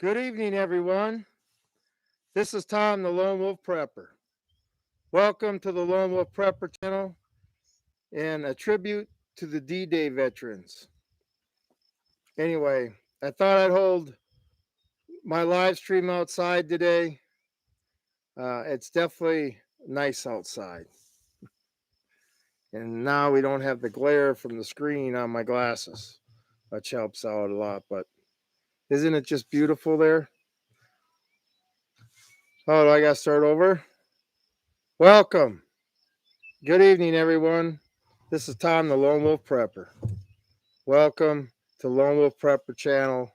Good evening, everyone. This is Tom, the Lone Wolf Prepper. Welcome to the Lone Wolf Prepper channel and a tribute to the D-Day veterans. Anyway, I thought I'd hold my live stream outside today. It's definitely nice outside. And now we don't have the glare from the screen on my glasses, which helps out a lot. But isn't it just beautiful there? Oh, do I got to start over? Welcome. Good evening, everyone. This is Tom, the Lone Wolf Prepper. Welcome to Lone Wolf Prepper channel.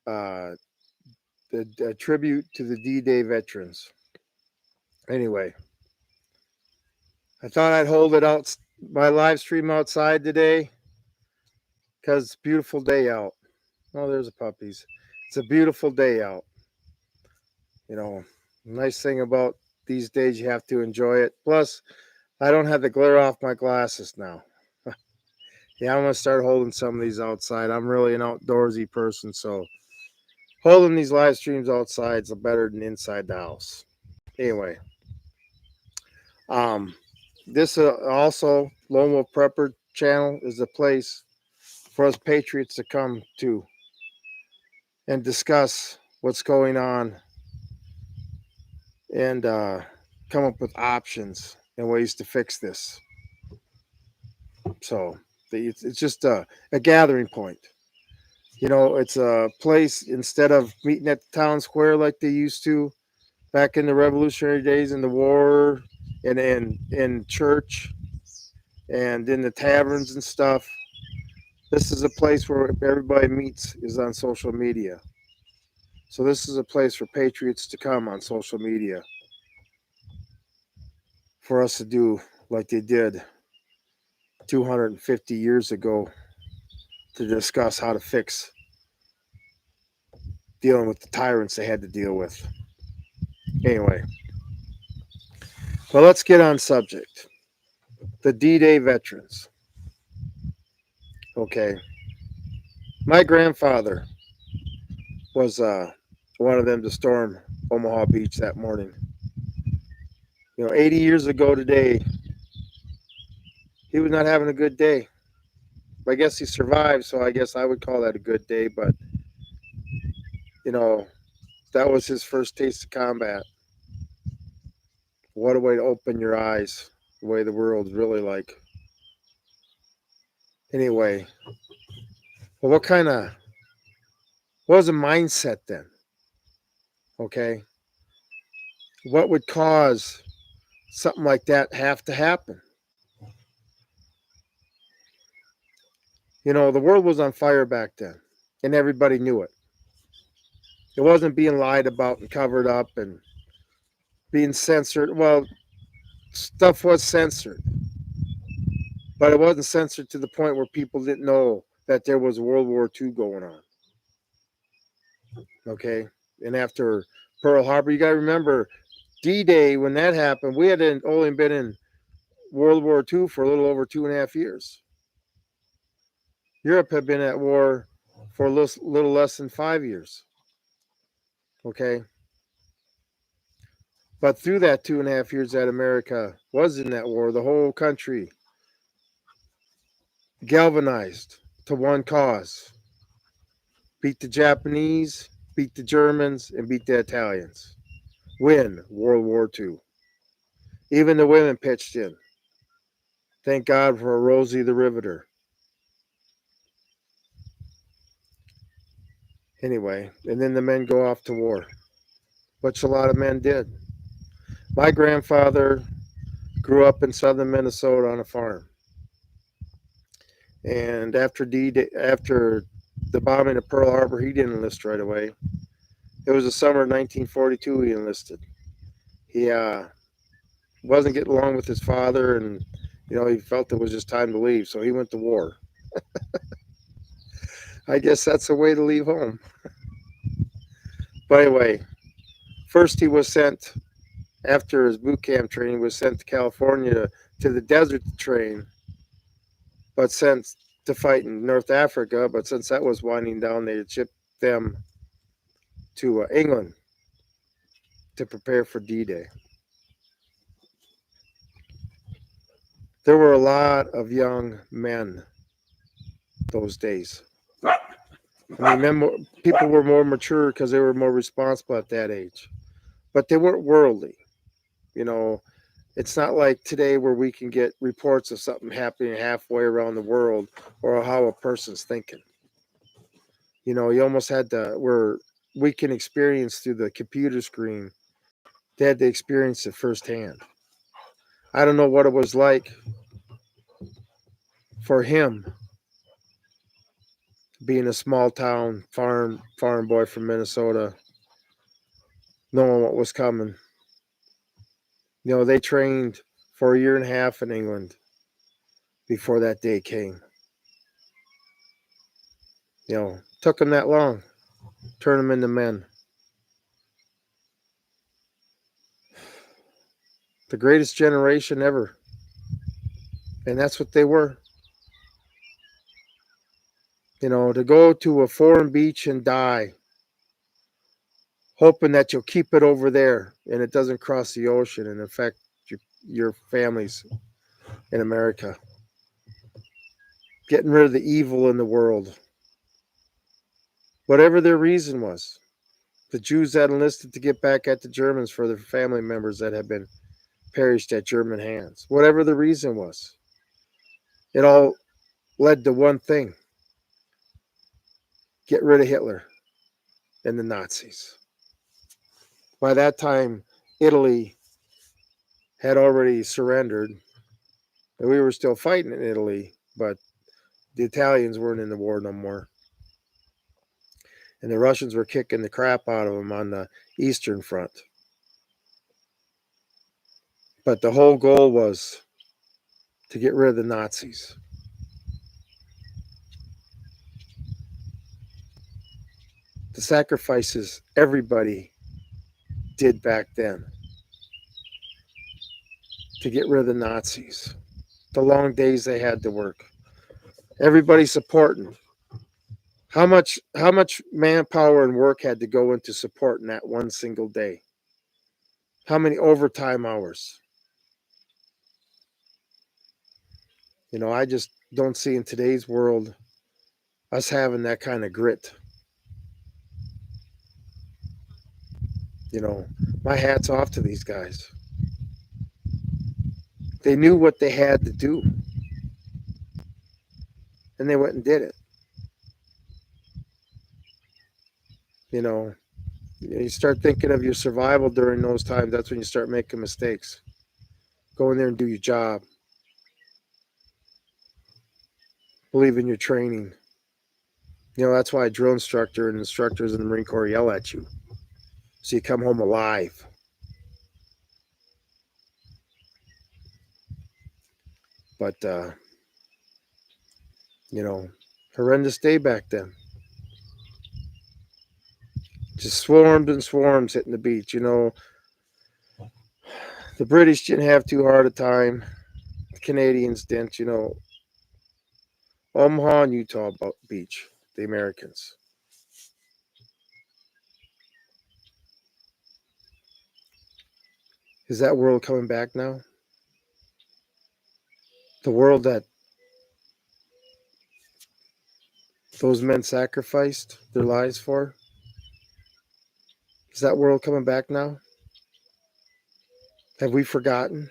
The tribute to the D-Day veterans. Anyway, I thought I'd hold it out, my live stream outside today, because it's a beautiful day out. Oh, there's the puppies. It's a beautiful day out. You know, nice thing about these days, you have to enjoy it. Plus, I don't have the glare off my glasses now. Yeah, I'm going to start holding some of these outside. I'm really an outdoorsy person, so holding these live streams outside is better than inside the house. Anyway, this also Lone Wolf Prepper channel is a place for us patriots to come to and discuss what's going on and come up with options and ways to fix this. So it's just a gathering point. You know, it's a place, instead of meeting at the town square like they used to back in the Revolutionary days, in the war, and in church and in the taverns and stuff. This is a place where everybody meets is on social media. So this is a place for patriots to come on social media for us to do like they did 250 years ago to discuss how to fix dealing with the tyrants they had to deal with. Anyway, well, let's get on subject. The D-Day veterans. Okay. My grandfather was one of them to storm Omaha Beach that morning. 80 years ago today, he was not having a good day. I guess he survived, so I guess I would call that a good day. But, that was his first taste of combat. What a way to open your eyes, the way the world's really like. Anyway, well, what was the mindset then? Okay. What would cause something like that have to happen? The world was on fire back then, and everybody knew it. It wasn't being lied about and covered up and being censored. Well, stuff was censored, but it wasn't censored to the point where people didn't know that there was World War II going on. Okay. And after Pearl Harbor, you got to remember D-Day, when that happened, we had only been in World War II for a little over 2.5 years. Europe had been at war for a little less than 5 years. Okay. But through that 2.5 years that America was in that war, the whole country galvanized to one cause: beat the Japanese, beat the Germans, and beat the Italians. Win World War II. Even the women pitched in. Thank God for Rosie the Riveter. Anyway, and then the men go off to war, which a lot of men did. My grandfather grew up in southern Minnesota on a farm. And after after the bombing of Pearl Harbor, he didn't enlist right away. It was the summer of 1942 he enlisted. He wasn't getting along with his father, and he felt it was just time to leave, so he went to war. I guess that's a way to leave home. But anyway, first he was sent, after his boot camp training, was sent to California to the desert to train, but sent to fight in North Africa. But since that was winding down, they had shipped them to England to prepare for D-Day. There were a lot of young men those days. I mean, people were more mature because they were more responsible at that age, but they weren't worldly. You know, it's not like today where we can get reports of something happening halfway around the world or how a person's thinking. You know, you almost had to, where we can experience through the computer screen, they had to experience it firsthand. I don't know what it was like for him being a small town farm boy from Minnesota, knowing what was coming. You know, they trained for a year and a half in England before that day came. You know, took them that long, turn them into men. The greatest generation ever. And that's what they were. You know, to go to a foreign beach and die, hoping that you'll keep it over there and it doesn't cross the ocean and affect your families in America. Getting rid of the evil in the world. Whatever their reason was. The Jews that enlisted to get back at the Germans for their family members that had been perished at German hands. Whatever the reason was. It all led to one thing. Get rid of Hitler and the Nazis. By that time, Italy had already surrendered, and we were still fighting in Italy, but the Italians weren't in the war no more. And the Russians were kicking the crap out of them on the Eastern Front. But the whole goal was to get rid of the Nazis. The sacrifices everybody did back then to get rid of the Nazis. The long days they had to work. Everybody supporting. How much manpower and work had to go into supporting that one single day? How many overtime hours? You know, I just don't see in today's world us having that kind of grit. You know, my hat's off to these guys. They knew what they had to do, and they went and did it. You know, you start thinking of your survival during those times, that's when you start making mistakes. Go in there and do your job. Believe in your training. You know, that's why a drill instructor and instructors in the Marine Corps yell at you. So you come home alive. But, you know, horrendous day back then. Just swarms and swarms hitting the beach. You know, the British didn't have too hard a time. The Canadians didn't, you know. Omaha and Utah Beach, the Americans. Is that world coming back now? The world that those men sacrificed their lives for? Is that world coming back now? Have we forgotten?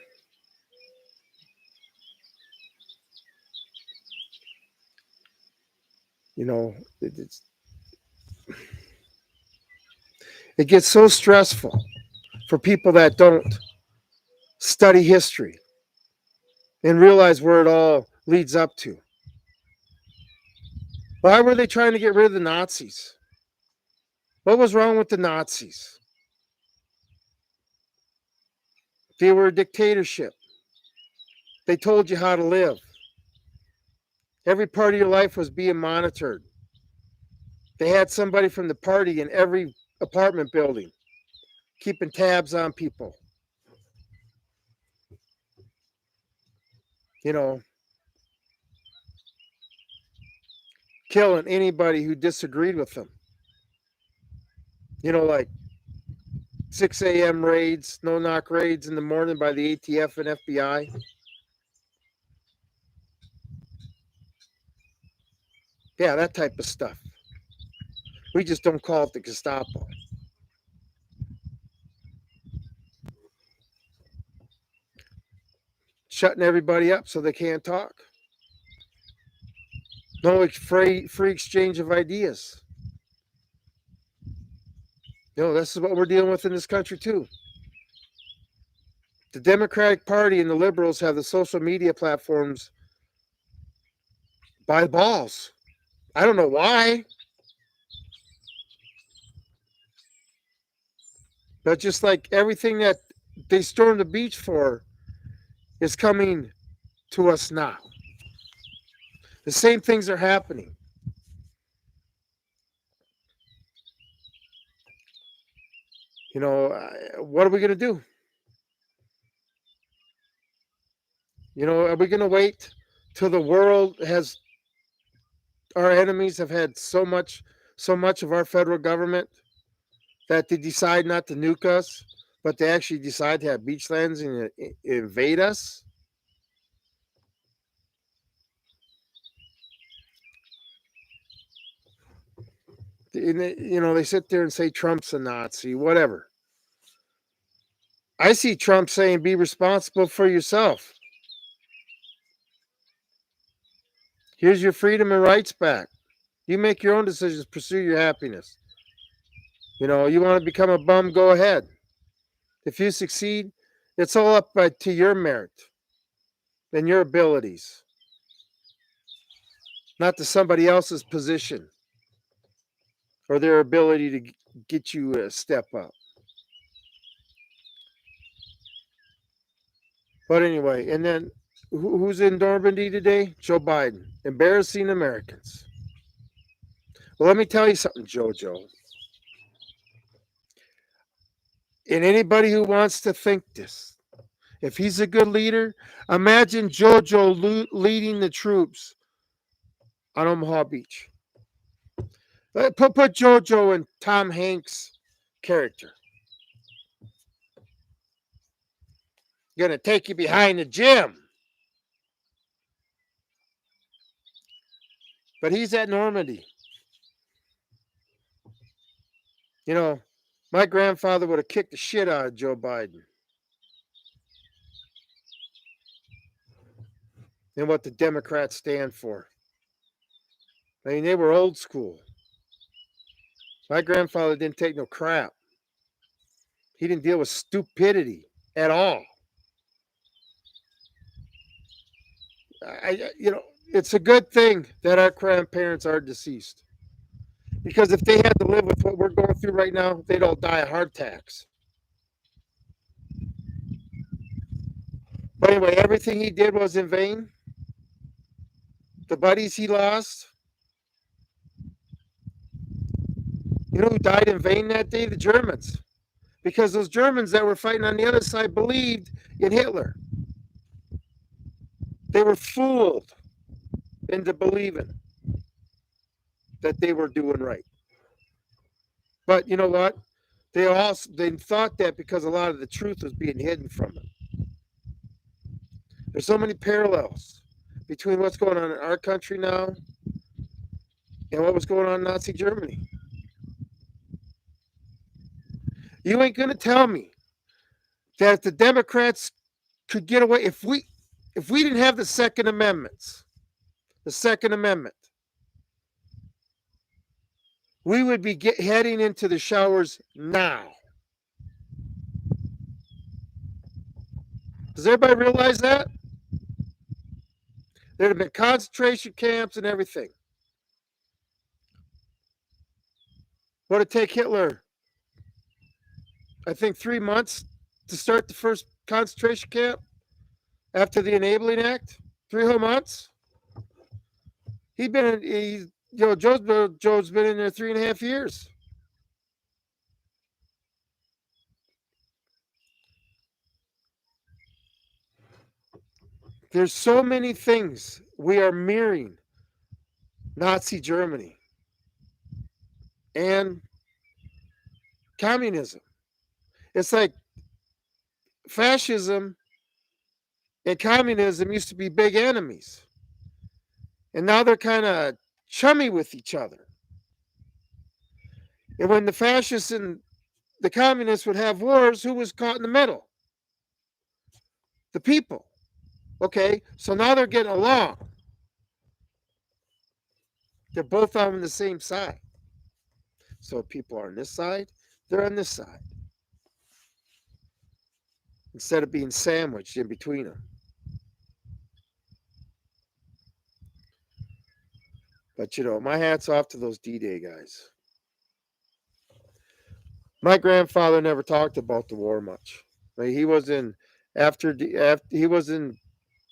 You know, it gets so stressful for people that don't study history and realize where it all leads up to. Why were they trying to get rid of the Nazis? What was wrong with the Nazis? They were a dictatorship. They told you how to live. Every part of your life was being monitored. They had somebody from the party in every apartment building, keeping tabs on people. You know, killing anybody who disagreed with them. Like 6 a.m. raids, no knock raids in the morning by the ATF and FBI. Yeah, that type of stuff. We just don't call it the Gestapo. Shutting everybody up so they can't talk. No free exchange of ideas. This is what we're dealing with in this country too. The Democratic Party and the liberals have the social media platforms by the balls. I don't know why. But just like everything that they stormed the beach for is coming to us now. The same things are happening. What are we going to do? Are we going to wait till the world has, our enemies have had so much of our federal government that they decide not to nuke us, but they actually decide to have beachlands and invade us? And they sit there and say Trump's a Nazi, whatever. I see Trump saying be responsible for yourself. Here's your freedom and rights back. You make your own decisions, pursue your happiness. You want to become a bum, go ahead. If you succeed, it's all up to your merit and your abilities, not to somebody else's position or their ability to get you a step up. But anyway, and then who's in Normandy today? Joe Biden. Embarrassing Americans. Well, let me tell you something, JoJo. And anybody who wants to think this, if he's a good leader, imagine JoJo leading the troops on Omaha Beach. Put JoJo in Tom Hanks' character. Gonna take you behind the gym. But he's at Normandy. My grandfather would have kicked the shit out of Joe Biden. And what the Democrats stand for. I mean, they were old school. My grandfather didn't take no crap. He didn't deal with stupidity at all. It's a good thing that our grandparents are deceased. Because if they had to live with what we're going through right now, they'd all die of heart attacks. But anyway, everything he did was in vain. The buddies he lost. You know who died in vain that day? The Germans. Because those Germans that were fighting on the other side believed in Hitler. They were fooled into believing that they were doing right. But you know what? They thought that because a lot of the truth was being hidden from them. There's so many parallels between what's going on in our country now and what was going on in Nazi Germany. You ain't going to tell me that the Democrats could get away if we didn't have the Second Amendment, we would be heading into the showers now. Does everybody realize that? There'd have been concentration camps and everything. What did it take Hitler? I think 3 months to start the first concentration camp after the Enabling Act. 3 whole months. Joe's been in there 3.5 years. There's so many things we are mirroring Nazi Germany. And communism. It's like fascism and communism used to be big enemies, and now they're kind of chummy with each other. And when the fascists and the communists would have wars, who was caught in the middle? The people. Okay, so now they're getting along. They're both on the same side. So people are on this side, they're on this side. Instead of being sandwiched in between them. But my hat's off to those D-Day guys. My grandfather never talked about the war much. He was in after he was in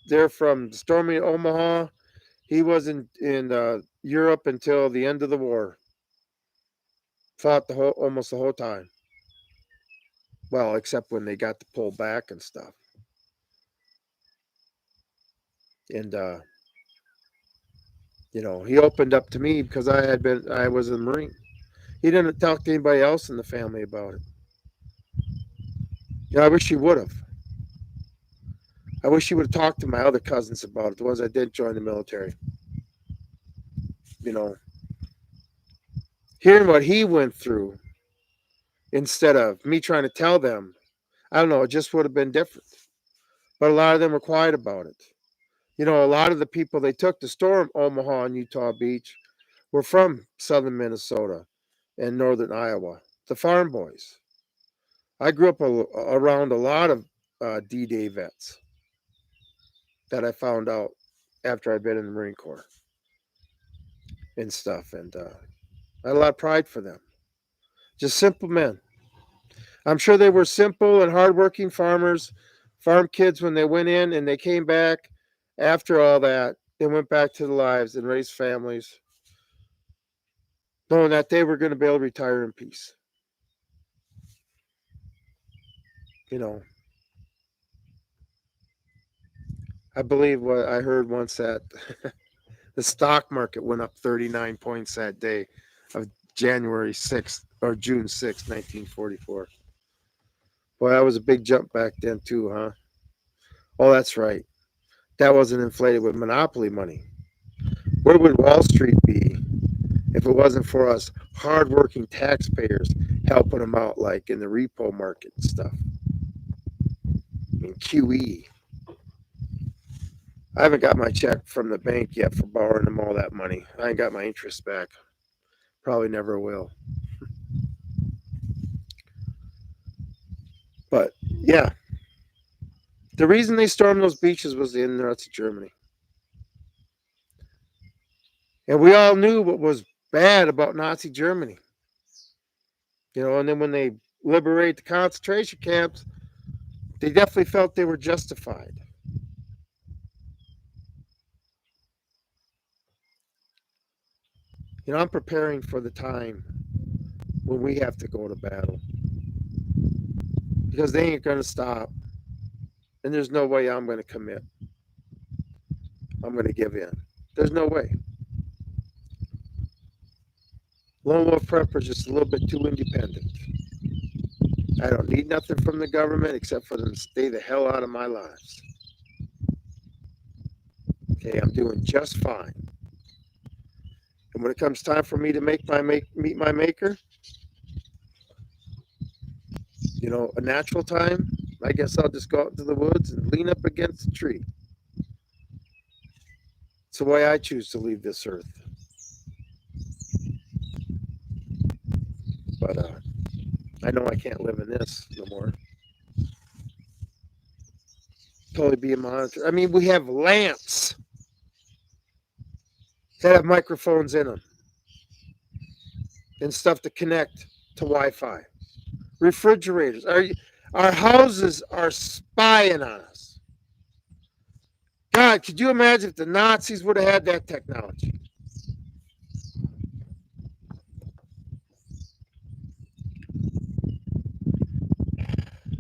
there from storming Omaha. He was in Europe until the end of the war. Fought almost the whole time. Well, except when they got to pull back and stuff. And he opened up to me because I was a Marine. He didn't talk to anybody else in the family about it. I wish he would have. I wish he would have talked to my other cousins about it, the ones that did join the military. Hearing what he went through instead of me trying to tell them, I don't know, it just would have been different. But a lot of them were quiet about it. A lot of the people they took to storm Omaha and Utah Beach were from southern Minnesota and northern Iowa, the farm boys. I grew up around a lot of D-Day vets that I found out after I'd been in the Marine Corps and stuff. And I had a lot of pride for them. Just simple men. I'm sure they were simple and hardworking farmers, farm kids when they went in, and they came back after all that. They went back to their lives and raised families, knowing that they were going to be able to retire in peace. I believe what I heard once that the stock market went up 39 points that day of January 6th or June 6th, 1944. Boy, that was a big jump back then, too, huh? Oh, that's right. That wasn't inflated with monopoly money. Where would Wall Street be if it wasn't for us hardworking taxpayers helping them out, like in the repo market and stuff? I mean, QE. I haven't got my check from the bank yet for borrowing them all that money. I ain't got my interest back. Probably never will. But yeah, the reason they stormed those beaches was in Nazi Germany. And we all knew what was bad about Nazi Germany. And then when they liberated the concentration camps, they definitely felt they were justified. I'm preparing for the time when we have to go to battle because they ain't going to stop. And there's no way I'm going to commit. I'm going to give in. There's no way. Lone Wolf Prepper is just a little bit too independent. I don't need nothing from the government except for them to stay the hell out of my lives. Okay, I'm doing just fine. And when it comes time for me to meet my maker, a natural time, I guess I'll just go out into the woods and lean up against a tree. It's the way I choose to leave this earth. But I know I can't live in this no more. Totally be a monitor. I mean, we have lamps that have microphones in them and stuff to connect to Wi-Fi. Refrigerators. Our houses are spying on us. God, could you imagine if the Nazis would have had that technology?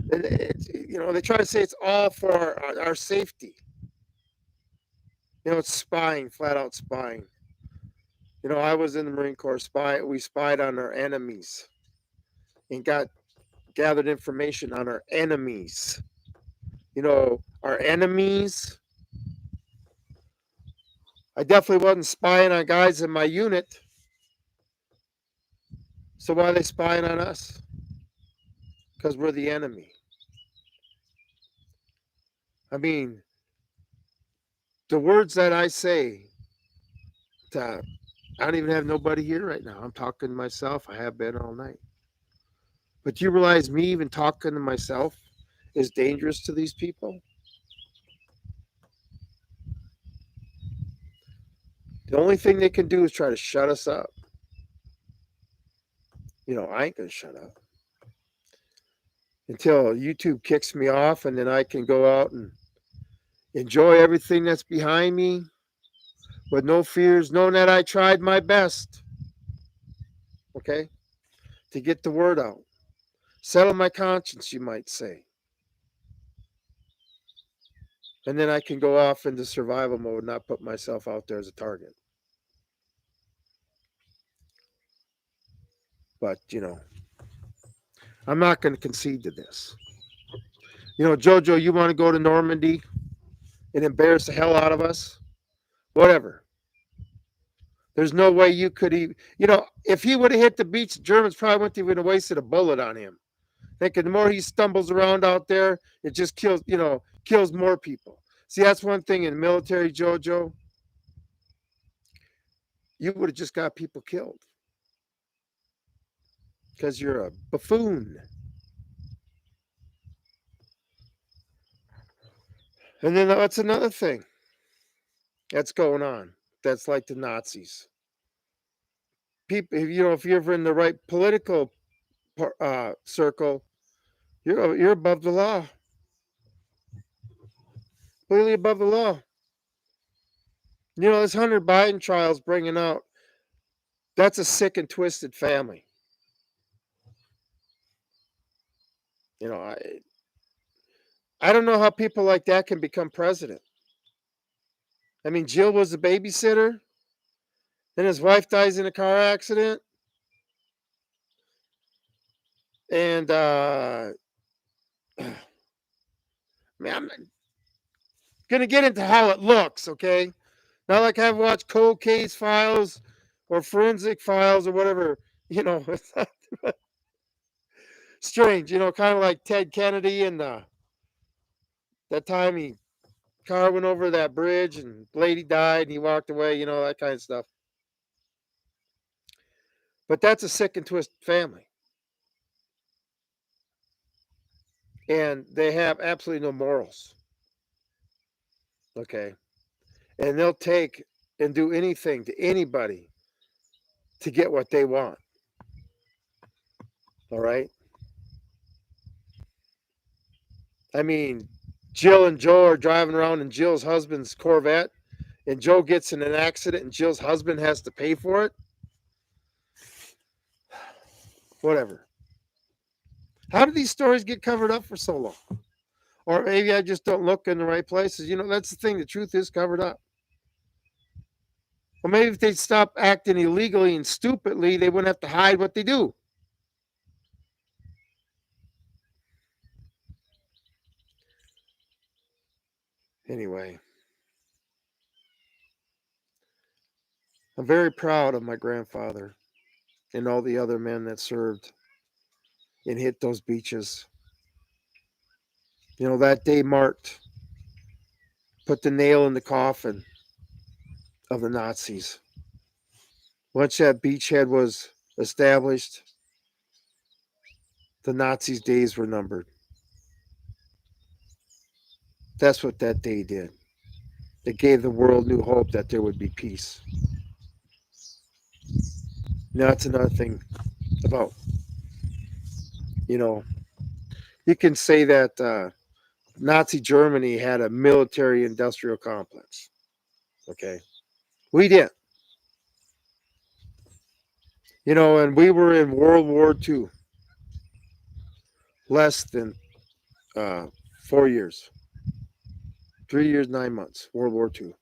They try to say it's all for our safety. It's spying, flat out spying. I was in the Marine Corps. We spied on our enemies. and gathered information on our enemies. Our enemies. I definitely wasn't spying on guys in my unit. So why are they spying on us? Because we're the enemy. I mean, the words that I say, I don't even have nobody here right now. I'm talking to myself. I have been all night. But you realize me even talking to myself is dangerous to these people? The only thing they can do is try to shut us up. I ain't going to shut up until YouTube kicks me off, and then I can go out and enjoy everything that's behind me with no fears, knowing that I tried my best, okay, to get the word out. Settle my conscience, you might say. And then I can go off into survival mode and not put myself out there as a target. But, I'm not going to concede to this. Jojo, you want to go to Normandy and embarrass the hell out of us? Whatever. There's no way you could even, if he would have hit the beach, the Germans probably wouldn't even have wasted a bullet on him. Thinking the more he stumbles around out there, it just kills more people. See, that's one thing in the military, Jojo. You would have just got people killed because you're a buffoon. And then that's another thing that's going on. That's like the Nazis. People, if you're ever in the right political circle, you're above the law. Completely above the law. This Hunter Biden trial's bringing out. That's a sick and twisted family. I don't know how people like that can become president. I mean, Jill was a babysitter. Then his wife dies in a car accident. And, man, I'm going to get into how it looks, okay? Not like I've watched cold case files or forensic files or whatever. It's strange, kind of like Ted Kennedy and that time car went over that bridge and lady died and he walked away, that kind of stuff. But that's a sick and twisted family. And they have absolutely no morals. Okay. And they'll take and do anything to anybody to get what they want. All right. I mean, Jill and Joe are driving around in Jill's husband's Corvette, and Joe gets in an accident and Jill's husband has to pay for it. Whatever. How do these stories get covered up for so long? Or maybe I just don't look in the right places. That's the thing. The truth is covered up. Well, maybe if they'd stop acting illegally and stupidly, they wouldn't have to hide what they do. Anyway, I'm very proud of my grandfather and all the other men that served and hit those beaches. That day marked, put the nail in the coffin of the Nazis. Once that beachhead was established, the Nazis' days were numbered. That's what that day did. It gave the world new hope that there would be peace. Now, that's another thing about, you can say that Nazi Germany had a military industrial complex. Okay. We did. And we were in World War II. Less than 4 years. 3 years, 9 months. World War II.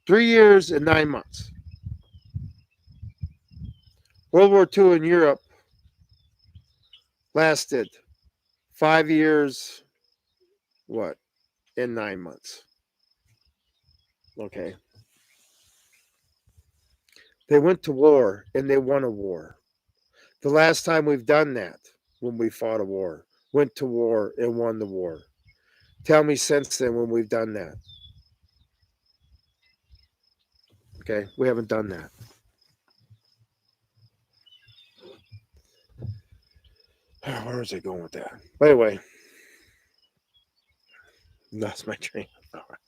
3 years and 9 months. World War II in Europe lasted 5 years, what, in 9 months. Okay. They went to war and they won a war. The last time we've done that, when we fought a war, went to war and won the war. Tell me since then when we've done that. Okay, we haven't done that. Where was I going with that? By the way, that's my train of thought.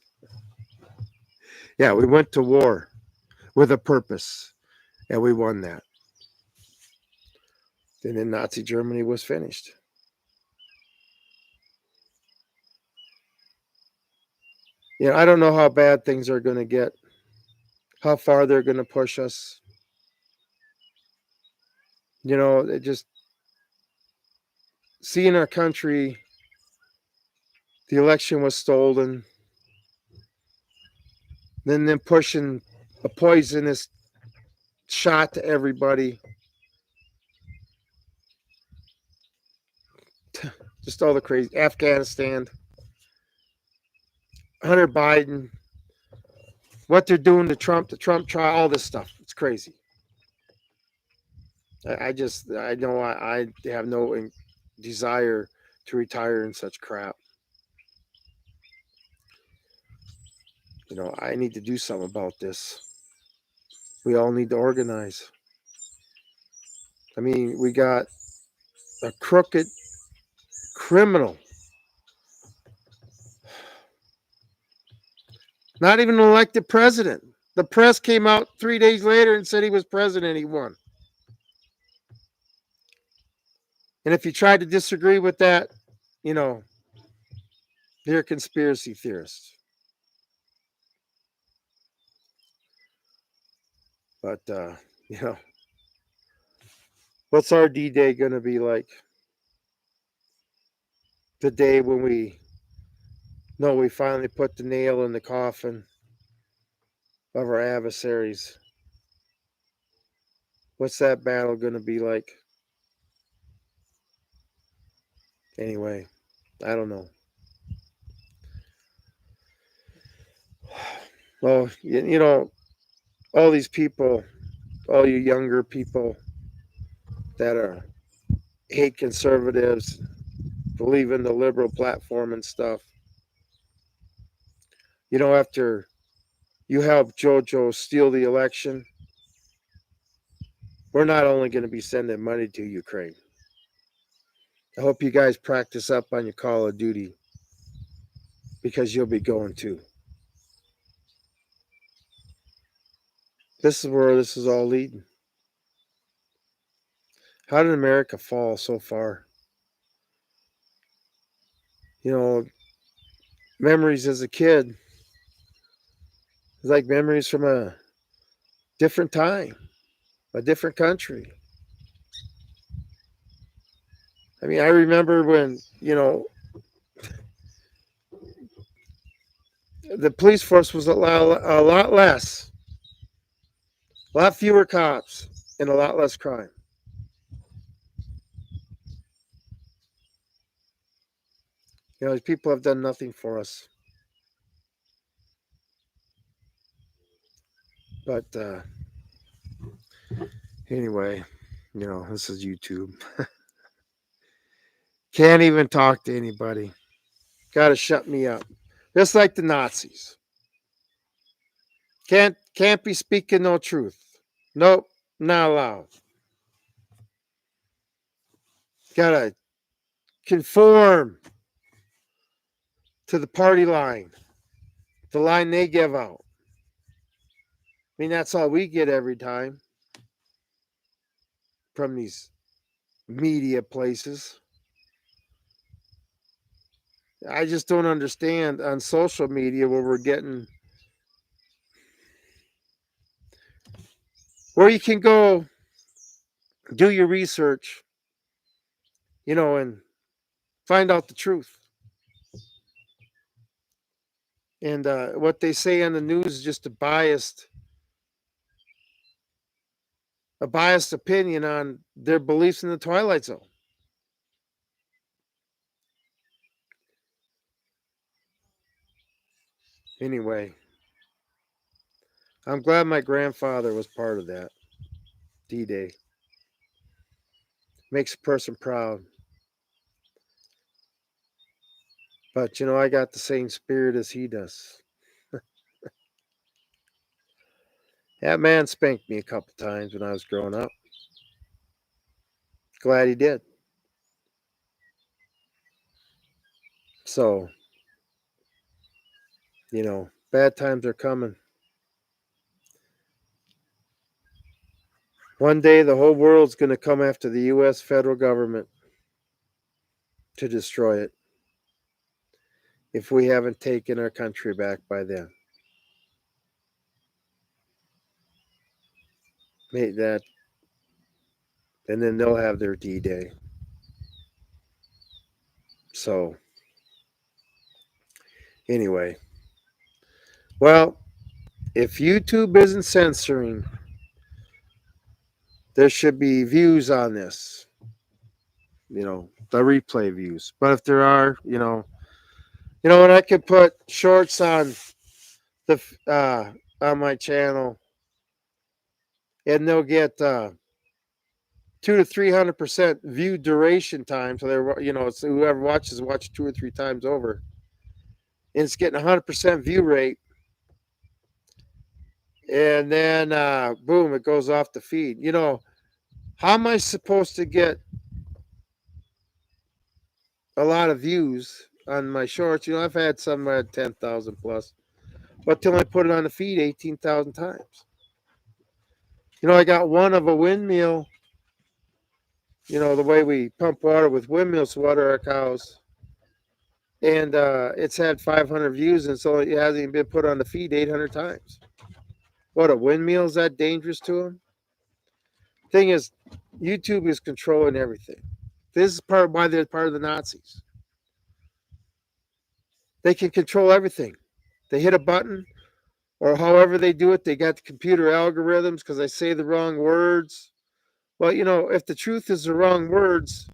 Yeah, we went to war with a purpose, and we won that. And then Nazi Germany was finished. I don't know how bad things are going to get, how far they're going to push us. It just seeing our country, the election was stolen, then them pushing a poisonous shot to everybody. Just all the crazy. Afghanistan, Hunter Biden, what they're doing to Trump, the Trump trial, all this stuff. It's crazy. I know I have no desire to retire in such crap. I need to do something about this. We all need to organize. I mean, we got a crooked criminal, not even an elected president. The press came out 3 days later and said he was president. He won. And if you tried to disagree with that, you're a conspiracy theorist. But, what's our D-Day going to be like? The day when we finally put the nail in the coffin of our adversaries. What's that battle going to be like? Anyway, I don't know. Well, all these people, all you younger people that hate conservatives, believe in the liberal platform and stuff. After you helped JoJo steal the election, we're not only going to be sending money to Ukraine. I hope you guys practice up on your Call of Duty, because you'll be going too. This is where this is all leading. How did America fall so far? Memories as a kid, it's like memories from a different time, a different country. I mean, I remember when, the police force was a lot less, a lot fewer cops, and a lot less crime. These people have done nothing for us. But anyway, this is YouTube. Can't even talk to anybody. Got to shut me up. Just like the Nazis. Can't be speaking no truth. Nope, not allowed. Got to conform to the party line, the line they give out. I mean, that's all we get every time from these media places. I just don't understand on social media where you can go do your research, and find out the truth. And what they say on the news is just a biased opinion on their beliefs in the Twilight Zone. Anyway, I'm glad my grandfather was part of that D-Day. Makes a person proud. But I got the same spirit as he does. That man spanked me a couple times when I was growing up. Glad he did. So, bad times are coming. One day the whole world's going to come after the U.S. federal government to destroy it if we haven't taken our country back by then. Make that, and then they'll have their D-Day. So, anyway, well, if YouTube isn't censoring, there should be views on this. The replay views. But if there are, when I could put shorts on on my channel, and they'll get 200 to 300% view duration time. So so whoever watches watch 2 or 3 times over, and it's getting 100% view rate. And then boom, it goes off the feed. How am I supposed to get a lot of views on my shorts? I've had some at 10,000 plus, but till I put it on the feed 18,000 times. I got one of a windmill. The way we pump water with windmills to water our cows, and it's had 500 views, and so it hasn't even been put on the feed 800 times. What, a windmill is that dangerous to them? Thing is, YouTube is controlling everything. This is why they're part of the Nazis. They can control everything. They hit a button, or however they do it, they got the computer algorithms because I say the wrong words. Well, if the truth is the wrong words,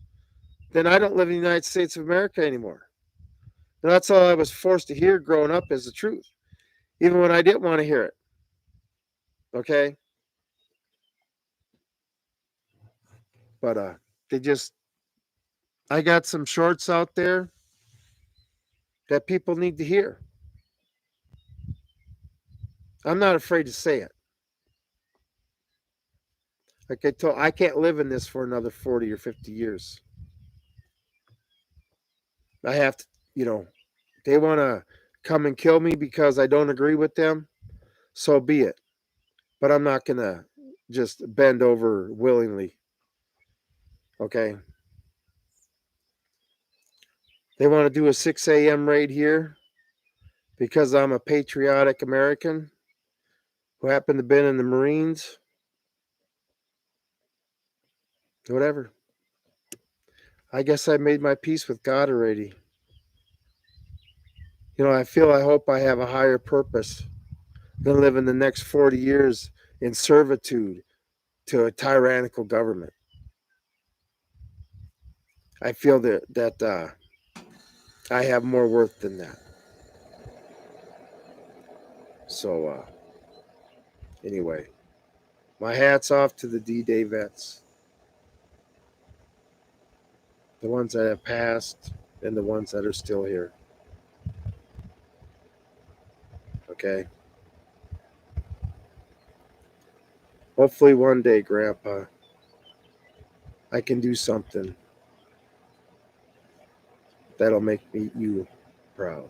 then I don't live in the United States of America anymore. And that's all I was forced to hear growing up is the truth, even when I didn't want to hear it. Okay? But I got some shorts out there that people need to hear. I'm not afraid to say it. Like I can't live in this for another 40 or 50 years. I have to, they want to come and kill me because I don't agree with them, so be it. But I'm not going to just bend over willingly. Okay? They want to do a 6 a.m. raid here because I'm a patriotic American who happened to have been in the Marines. Whatever. I guess I made my peace with God already. I hope I have a higher purpose than living the next 40 years in servitude to a tyrannical government. I feel that I have more worth than that. So, anyway, my hat's off to the D-Day vets. The ones that have passed and the ones that are still here. Okay? Hopefully one day, Grandpa, I can do something that'll make you proud.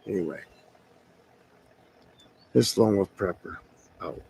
Anyway, this Lone Wolf Prepper out.